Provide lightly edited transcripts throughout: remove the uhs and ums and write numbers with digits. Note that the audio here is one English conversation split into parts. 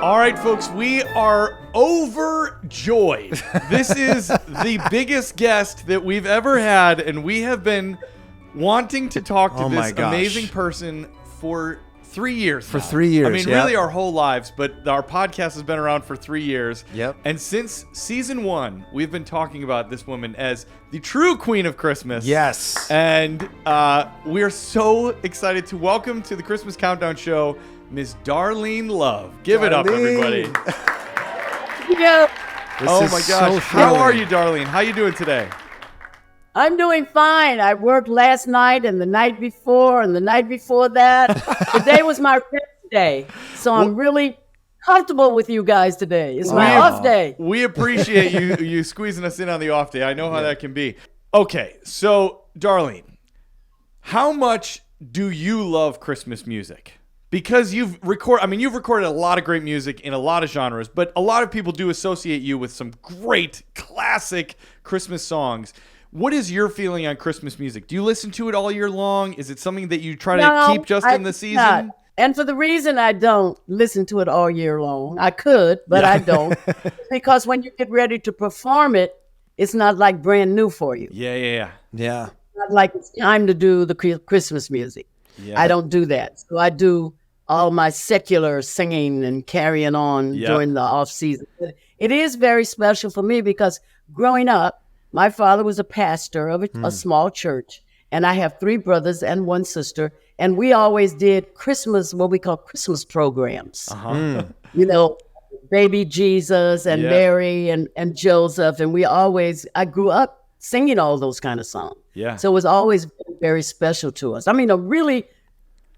All right, folks, we are overjoyed. This is the biggest guest that we've ever had, and we have been wanting to talk to this amazing person for 3 years now. 3 years, I mean, really our whole lives, but our podcast has been around for 3 years. Yep. And since season 1, we've been talking about this woman as the true queen of Christmas. Yes. And we are so excited to welcome to the Christmas Countdown Show, Miss Darlene Love. Give it up, everybody. Yeah. Oh my gosh. How are you, Darlene? How you doing today? I'm doing fine. I worked last night and the night before and the night before that. Today was my rest day. So I'm really comfortable with you guys today. It's my off day. We appreciate you squeezing us in on the off day. I know how that can be. Okay, so Darlene, how much do you love Christmas music? Because you've recorded a lot of great music in a lot of genres, but a lot of people do associate you with some great classic Christmas songs. What is your feeling on Christmas music? Do you listen to it all year long? Is it something that you try to keep just in the season? Not. And for the reason I don't listen to it all year long, I could, but I don't. Because when you get ready to perform it, it's not like brand new for you. Yeah. It's not like it's time to do the Christmas music. Yeah. I don't do that. So I do all my secular singing and carrying on during the off season. It is very special for me because growing up, my father was a pastor of a small church, and I have 3 brothers and 1 sister, and we always did Christmas, what we call Christmas programs. You know, baby Jesus and Mary and Joseph, and I grew up singing all those kind of songs. Yeah. So it was always very special to us. I mean, a really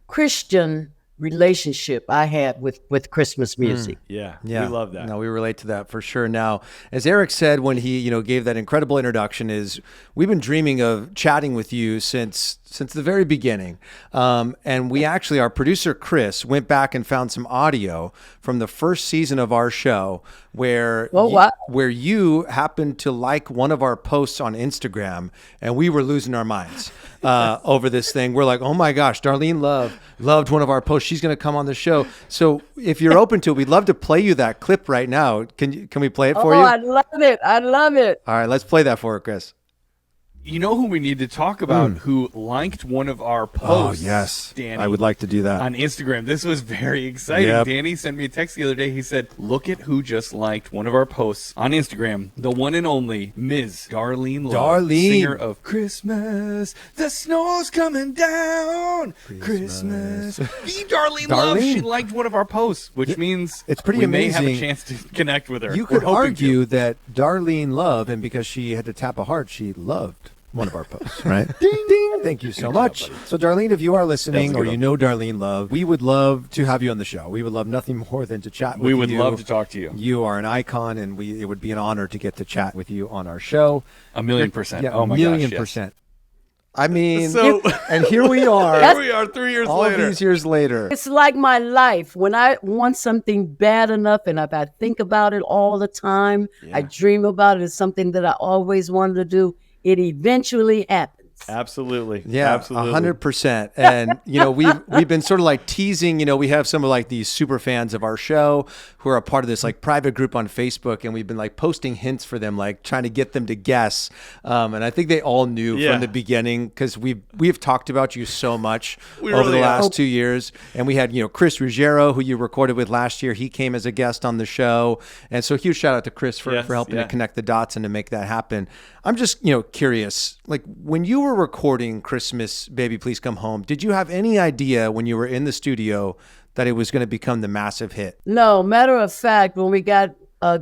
Christian relationship I had with Christmas music. Yeah, we love that. No, we relate to that for sure. Now, as Eric said when he, gave that incredible introduction, is we've been dreaming of chatting with you since the very beginning. And we actually, our producer Chris went back and found some audio from the first season of our show where you happened to like one of our posts on Instagram, and we were losing our minds over this thing. We're like, oh my gosh, Darlene Love loved one of our posts. She's going to come on the show. So if you're open to it, we'd love to play you that clip right now. Can we play it for you? Oh, I love it. All right, let's play that for her, Chris. You know who we need to talk about who liked one of our posts? Oh, yes. Danny, I would like to do that. On Instagram. This was very exciting. Yep. Danny sent me a text the other day. He said, look at who just liked one of our posts on Instagram. The one and only Ms. Darlene Love. Singer of Christmas, the snow's coming down. Christmas. The Darlene Love. She liked one of our posts, which means it's pretty we amazing. may have a chance to connect with her. You could argue that Darlene Love, and because she had to tap a heart, she loved one of our posts, right? Ding, ding. Thank you so much. So, Darlene, if you are listening or you know Darlene Love, we would love to have you on the show. We would love nothing more than to chat with you. We would love to talk to you. You are an icon, and it would be an honor to get to chat with you on our show. 1,000,000%. Yeah, oh, my gosh, yes. 1,000,000%. I mean, and here we are 3 years all later. All these years later. It's like my life. When I want something bad enough and if I think about it all the time, I dream about it. It's something that I always wanted to do. It eventually happens. Absolutely. Yeah, absolutely. 100%. And, we've been sort of like teasing, we have some of like these super fans of our show who are a part of this like private group on Facebook. And we've been like posting hints for them, like trying to get them to guess. And I think they all knew from the beginning because we've talked about you so much over the last 2 years. And we had, Chris Ruggiero, who you recorded with last year. He came as a guest on the show. And so huge shout out to Chris for helping to connect the dots and to make that happen. I'm just, curious, like when you were recording Christmas, Baby Please Come Home, did you have any idea when you were in the studio that it was going to become the massive hit? No, matter of fact, when we got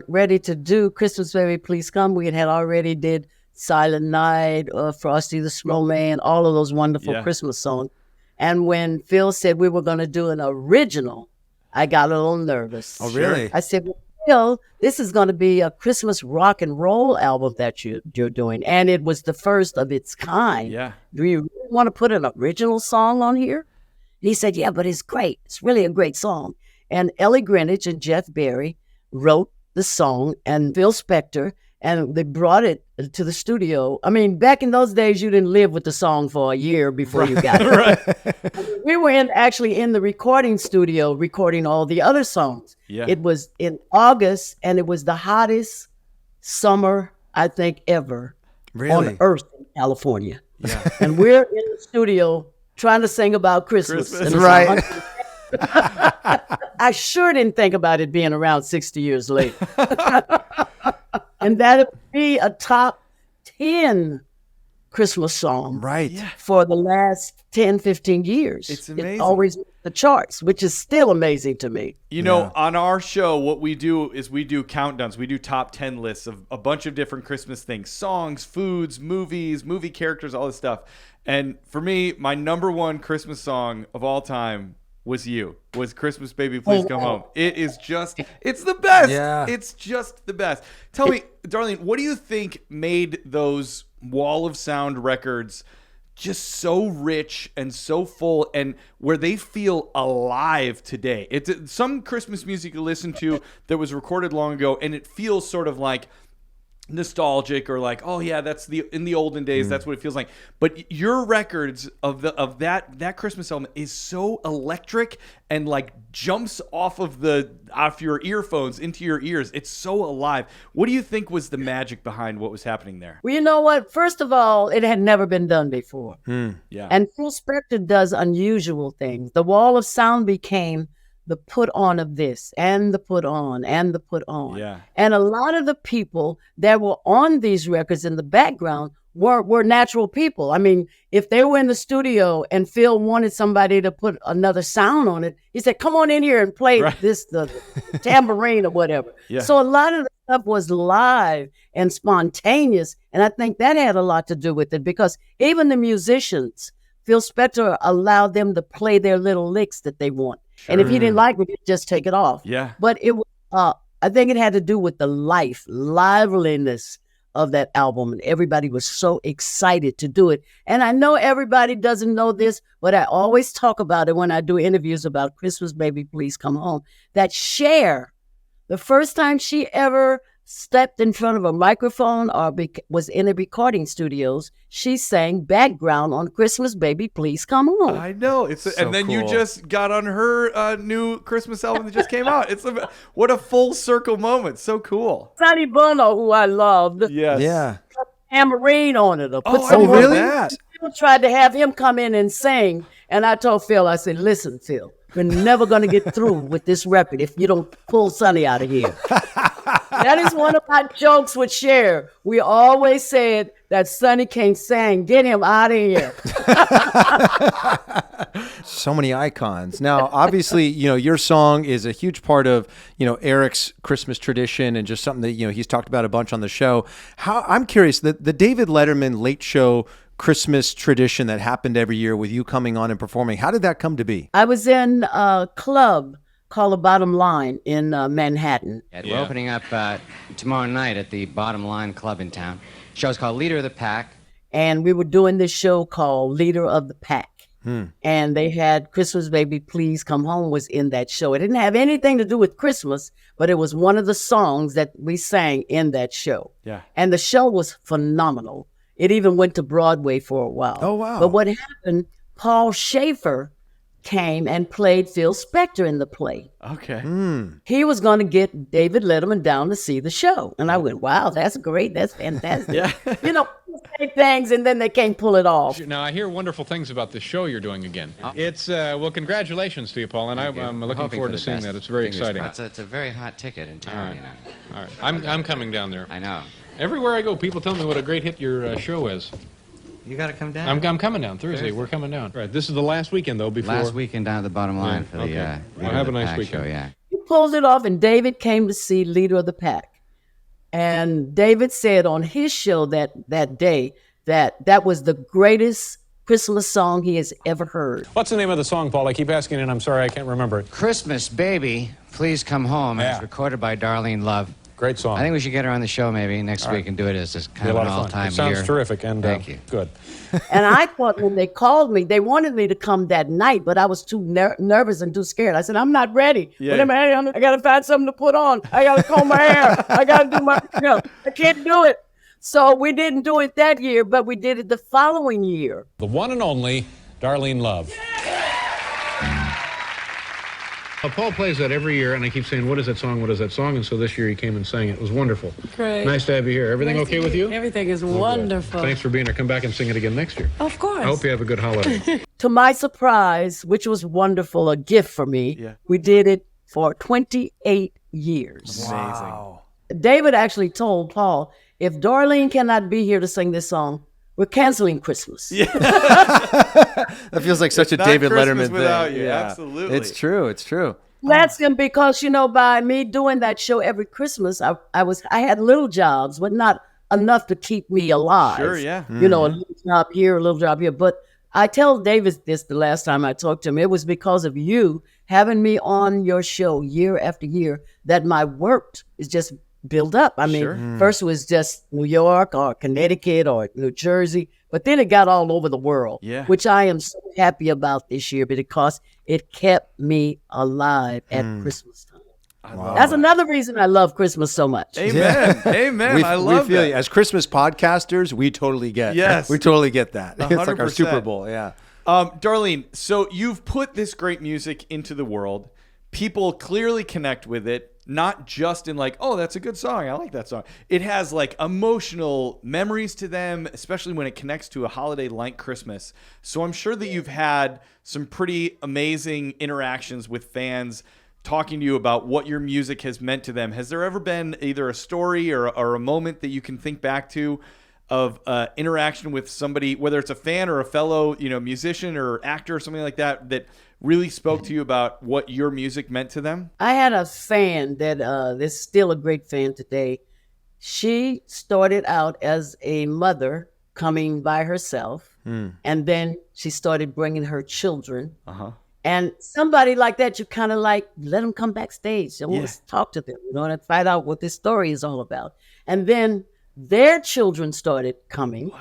ready to do Christmas Baby Please Come, we had already did Silent Night, Frosty the Snowman, all of those wonderful Christmas songs. And when Phil said we were going to do an original, I got a little nervous. Oh, really? I said, Phil, this is going to be a Christmas rock and roll album that you're doing. And it was the first of its kind. Yeah. Do you want to put an original song on here? And he said, yeah, but it's great. It's really a great song. And Ellie Greenwich and Jeff Berry wrote the song, and Phil Spector and they brought it to the studio. I mean, back in those days, you didn't live with the song for a year before you got it. Right. We were actually in the recording studio recording all the other songs. Yeah. It was in August, and it was the hottest summer, I think, ever on earth in California. Yeah. And we're in the studio trying to sing about Christmas. And it's Right. I sure didn't think about it being around 60 years later. And that it would be a top 10 Christmas song Right. for the last 10, 15 years. It's amazing. It always hit the charts, which is still amazing to me. You know, on our show, what we do is we do countdowns. We do top 10 lists of a bunch of different Christmas things, songs, foods, movies, movie characters, all this stuff. And for me, my number one Christmas song of all time was Christmas Baby Please Come Home. It is just, it's the best. Yeah. It's just the best. Tell me, Darlene, what do you think made those Wall of Sound records just so rich and so full, and where they feel alive today? It's some Christmas music you listen to that was recorded long ago, and it feels sort of like nostalgic, or like, oh yeah, that's in the olden days, that's what it feels like. But your records of that Christmas album is so electric and like jumps off your earphones into your ears. It's so alive. What do you think was the magic behind what was happening there? Well, you know what? First of all, it had never been done before. Yeah. And Phil Spector does unusual things. The Wall of Sound became the put on of this, and the put on, and the put on. Yeah. And a lot of the people that were on these records in the background were natural people. I mean, if they were in the studio and Phil wanted somebody to put another sound on it, he said, come on in here and play the tambourine or whatever. Yeah. So a lot of the stuff was live and spontaneous. And I think that had a lot to do with it, because even the musicians, Phil Spector allowed them to play their little licks that they want. And if he didn't like it, he'd just take it off. Yeah. But it was, I think it had to do with the liveliness of that album. And everybody was so excited to do it. And I know everybody doesn't know this, but I always talk about it when I do interviews about Christmas Baby Please Come Home, that Cher, the first time she ever stepped in front of a microphone or was in a recording studios, she sang background on Christmas Baby Please Come Home. I know. And then you just got on her new Christmas album that just came out. What a full circle moment. So cool. Sonny Bono, who I loved, Yes. Yeah. put tambourine on it. Or put Oh, some really? That. Phil tried to have him come in and sing, and I told Phil, I said, listen, Phil, we're never going to get through with this record if you don't pull Sonny out of here. That is one of my jokes with Cher. We always said that Sonny can't sing. Get him out of here. So many icons. Now, obviously, your song is a huge part of, Eric's Christmas tradition, and just something that, he's talked about a bunch on the show. I'm curious, the David Letterman Late Show Christmas tradition that happened every year with you coming on and performing, how did that come to be? I was in a club called the Bottom Line in Manhattan. We're opening up tomorrow night at the Bottom Line Club in town. The show's called Leader of the Pack. And we were doing this show called Leader of the Pack. And they had Christmas Baby Please Come Home was in that show. It didn't have anything to do with Christmas, but it was one of the songs that we sang in that show. Yeah. And the show was phenomenal. It even went to Broadway for a while. Oh, wow. But what happened, Paul Schaefer came and played Phil Spector in the play. Okay. He was going to get David Letterman down to see the show. And I went, wow, that's great. That's fantastic. Yeah. People say things and then they can't pull it off. Now, I hear wonderful things about the show you're doing again. It's, well, congratulations to you, Paul, and I'm looking forward to seeing that. It's very exciting. It's a very hot ticket in town, you know. All right. I'm coming down there. I know. Everywhere I go, people tell me what a great hit your show is. You got to come down. I'm coming down Thursday. We're coming down. Right. This is the last weekend, though, before... Last weekend down at the Bottom Line for the okay. Leader Well, have of a the nice Pack weekend. show, yeah. He pulled it off, and David came to see Leader of the Pack. And David said on his show that day that was the greatest Christmas song he has ever heard. What's the name of the song, Paul? I keep asking, and I'm sorry I can't remember it. Christmas Baby, Please Come Home. And it's recorded by Darlene Love. Great song. I think we should get her on the show maybe next week and do it as kind of an all-time It sounds year. terrific, and Thank you. good. And I thought when they called me, they wanted me to come that night, but I was too nervous and too scared. I said, I'm not ready. Yeah. I got to find something to put on. I got to comb my hair. I got to do I can't do it. So we didn't do it that year, but we did it the following year. The one and only Darlene Love. Paul plays that every year, and I keep saying, what is that song, what is that song? And so this year he came and sang it. It was wonderful. Great. Nice to have you here. Everything okay with you? Everything is wonderful. Thanks for being here. Come back and sing it again next year. Of course. I hope you have a good holiday. To my surprise, which was wonderful, a gift for me, we did it for 28 years. Amazing. David actually told Paul, if Darlene cannot be here to sing this song, we're canceling Christmas. Yeah. That feels like such a Not David Christmas Letterman thing. without you. Absolutely. It's true. It's true. That's him because, by me doing that show every Christmas, I had little jobs, but not enough to keep me alive. Sure, yeah. A little job here, a little job here. But I tell David this the last time I talked to him. It was because of you having me on your show year after year that my work is just built up. I mean, first it was just New York or Connecticut or New Jersey, but then it got all over the world, which I am so happy about this year because it kept me alive at Christmas time. That's another reason I love Christmas so much. Amen. Amen. I love we feel that. you. As Christmas podcasters, we totally get. Yes. We totally get that. It's like our 100%. Super Bowl. Yeah. Darlene, so you've put this great music into the world. People clearly connect with it, not just in like, oh, that's a good song. I like that song. It has like emotional memories to them, especially when it connects to a holiday like Christmas. So I'm sure that you've had some pretty amazing interactions with fans talking to you about what your music has meant to them. Has there ever been either a story or a moment that you can think back to of interaction with somebody, whether it's a fan or a fellow, musician or actor or something like that, that really spoke to you about what your music meant to them? I had a fan that is still a great fan today. She started out as a mother coming by herself, and then she started bringing her children. And somebody like that, you kind of like let them come backstage. You want to talk to them, and find out what this story is all about. And then their children started coming.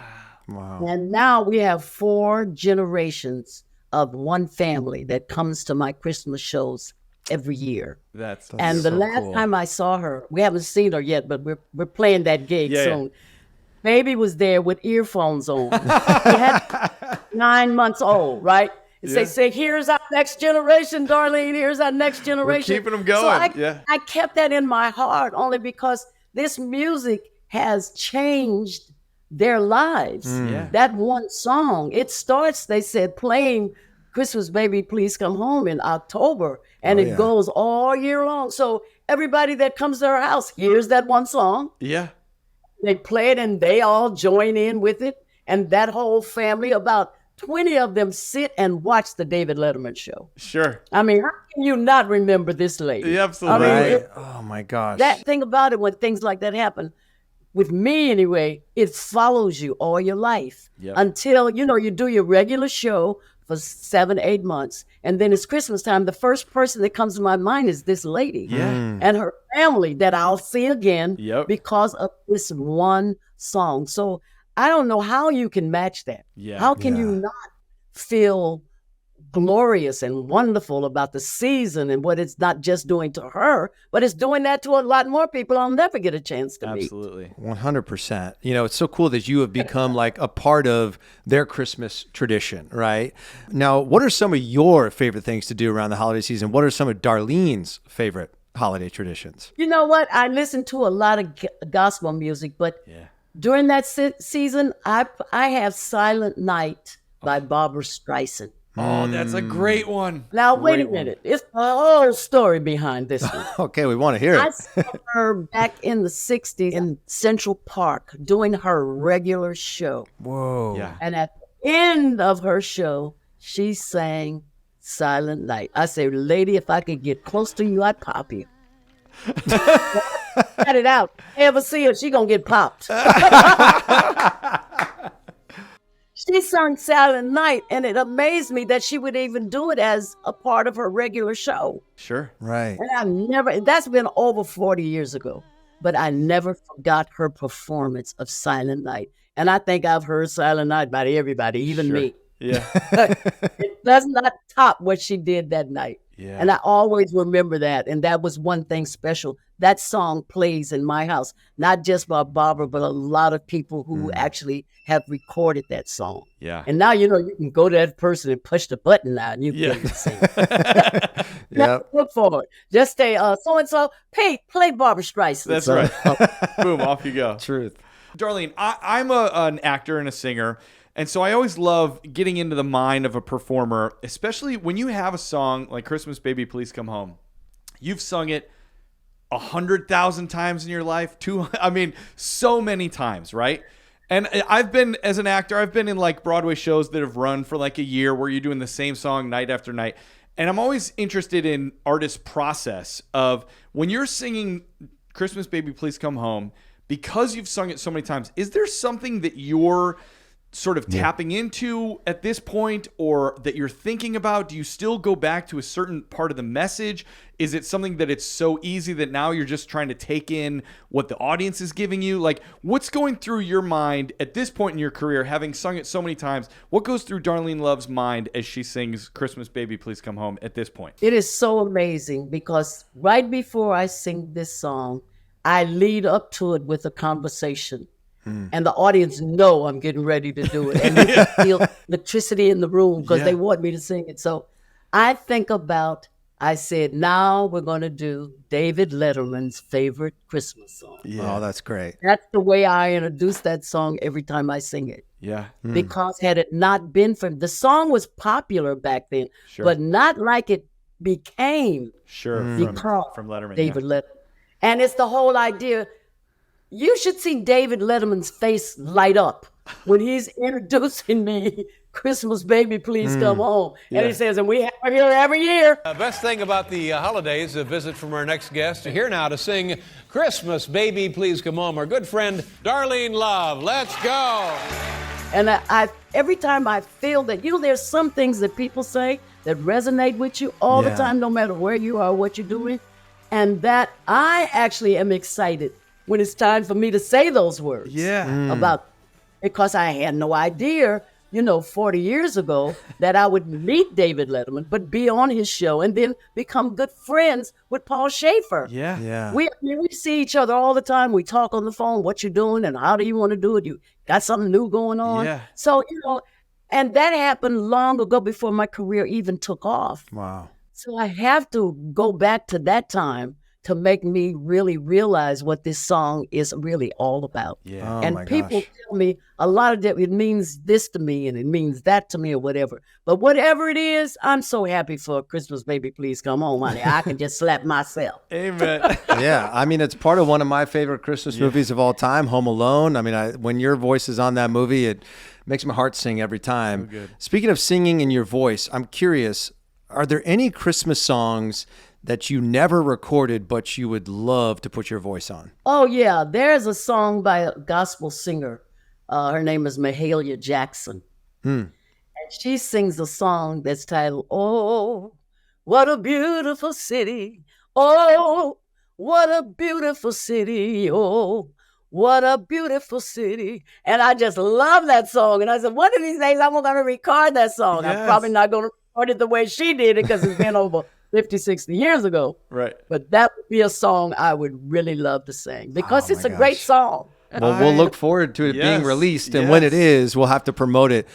Wow. And now we have 4 generations of one family that comes to my Christmas shows every year. That's and the so last cool. time I saw her, we haven't seen her yet, but we're playing that gig soon. Baby was there with earphones on. He had 9 months old, right? They say, here's our next generation, Darlene. Here's our next generation. We're keeping them going. So I kept that in my heart only because this music has changed their lives. That one song, it starts, they said, playing Christmas Baby Please Come Home in October, and it goes all year long. So everybody that comes to our house hears that one song. Yeah. They play it and they all join in with it. And that whole family, about 20 of them sit and watch the David Letterman show. Sure. I mean, how can you not remember this lady? Yeah, absolutely. I mean, Oh my gosh. that thing about it, when things like that happen, with me anyway, it follows you all your life until, you do your regular show for 7-8 months. And then it's Christmas time. The first person that comes to my mind is this lady and her family that I'll see again because of this one song. So I don't know how you can match that. How can you not feel glorious and wonderful about the season and what it's not just doing to her, but it's doing that to a lot more people I'll never get a chance to meet. Absolutely. 100%. It's so cool that you have become like a part of their Christmas tradition, right? Now, what are some of your favorite things to do around the holiday season? What are some of Darlene's favorite holiday traditions? You know what? I listen to a lot of gospel music, but during that season, I have Silent Night by Barbra Streisand. Oh, that's a great one. Now, wait a minute. It's a whole story behind this one. Okay, we want to hear I it. saw her back in the 60s in Central Park doing her regular show. Whoa. Yeah. And at the end of her show, she sang Silent Night. I said, lady, if I could get close to you, I'd pop you. Cut it out. Ever see her, she gonna get popped. She sung Silent Night, and it amazed me that she would even do it as a part of her regular show. Sure. Right. And that's been over 40 years ago. but I never forgot her performance of Silent Night. And I think I've heard Silent Night by everybody, even me. Yeah. It does not top what she did that night. Yeah. And I always remember that. And that was one thing special. That song plays in my house, not just by Barbara, but a lot of people who actually have recorded that song. Yeah. And now, you can go to that person and push the button now and you can sing. Yep. Look forward. Just say, so-and-so, play Barbra Streisand. That's right. Boom, off you go. Truth. Darlene, I'm an actor and a singer, and so I always love getting into the mind of a performer, especially when you have a song like Christmas Baby Please Come Home. You've sung it 100,000 times in your life, so many times, right? And as an actor, I've been in like Broadway shows that have run for like a year where you're doing the same song night after night. And I'm always interested in artists' process of when you're singing Christmas Baby Please Come Home, because you've sung it so many times, is there something that you're sort of tapping into at this point, or that you're thinking about? Do you still go back to a certain part of the message? Is it something that it's so easy that now you're just trying to take in what the audience is giving you? Like, what's going through your mind at this point in your career, having sung it so many times? What goes through Darlene Love's mind as she sings Christmas Baby Please Come Home at this point? It is so amazing because right before I sing this song, I lead up to it with a conversation. And the audience know I'm getting ready to do it. And you can feel electricity in the room because they want me to sing it. So I said, now we're going to do David Letterman's favorite Christmas song. Yeah. Oh, that's great. That's the way I introduce that song every time I sing it. Yeah. Because had it not been for the song was popular back then, but not like it became. From Letterman. David Letterman. And it's the whole idea. You should see David Letterman's face light up when he's introducing me, Christmas Baby Please Come Home. And he says, and we have it here every year. Best thing about the holidays, a visit from our next guest. Here now to sing Christmas Baby Please Come Home, our good friend Darlene Love. Let's go. And I every time I feel that, there's some things that people say that resonate with you all the time, no matter where you are, what you're doing. And that I actually am excited when it's time for me to say those words. Because I had no idea, 40 years ago that I would meet David Letterman, but be on his show and then become good friends with Paul Schaefer. We see each other all the time. We talk on the phone, what you're doing and how do you want to do it? You got something new going on? So, and that happened long ago before my career even took off. Wow. So I have to go back to that time to make me really realize what this song is really all about. Oh, and people tell me a lot of it means this to me and it means that to me or whatever. But whatever it is, I'm so happy for Christmas Baby Please Come Home, honey. I can just slap myself. Amen. It's part of one of my favorite Christmas movies of all time, Home Alone. When your voice is on that movie, it makes my heart sing every time. So good. Speaking of singing in your voice, I'm curious, are there any Christmas songs that you never recorded but you would love to put your voice on? Oh, yeah. There's a song by a gospel singer. Her name is Mahalia Jackson. And she sings a song that's titled, Oh, What a Beautiful City. Oh, what a beautiful city. Oh, what a beautiful city. And I just love that song. And I said, one of these days I'm going to record that song. I'm probably not going to record it the way she did it because it's been over 50, 60 years ago. Right. But that would be a song I would really love to sing because it's a great song. Well, we'll look forward to it being released. And when it is, we'll have to promote it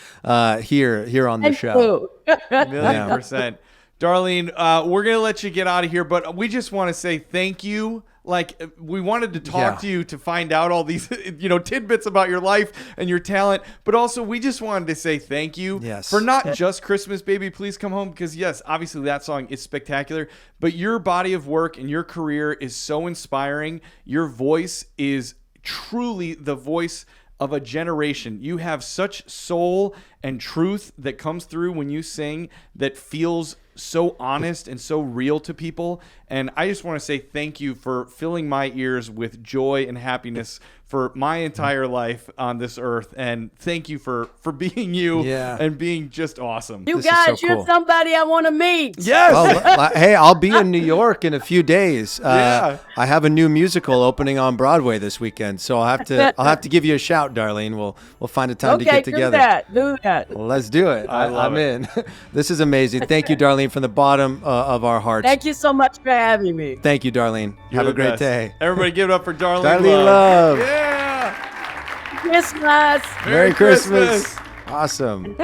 here on the show. 1,000,000%. Darlene, we're going to let you get out of here, but we just want to say thank you. Like, we wanted to talk to you to find out all these, tidbits about your life and your talent. But also, we just wanted to say thank you for not just Christmas Baby Please Come Home. Because, yes, obviously that song is spectacular. But your body of work and your career is so inspiring. Your voice is truly the voice of a generation. You have such soul and truth that comes through when you sing that feels so honest and so real to people. And I just want to say thank you for filling my ears with joy and happiness for for my entire life on this earth, and thank you for being you and being just awesome. You This is guys, so you're cool. somebody I want to meet. Yes. Oh, hey, I'll be in New York in a few days. Yeah. I have a new musical opening on Broadway this weekend, so I'll have to give you a shout, Darlene. We'll find a time to get together. Do that. Well, let's do it. I'm in. This is amazing. Thank you, Darlene, from the bottom of our hearts. Thank you so much for having me. Thank you, Darlene. You're Have a the great best. day. Everybody give it up for Darlene Darlene Love. Love. Yeah. Christmas. Merry Christmas. Awesome.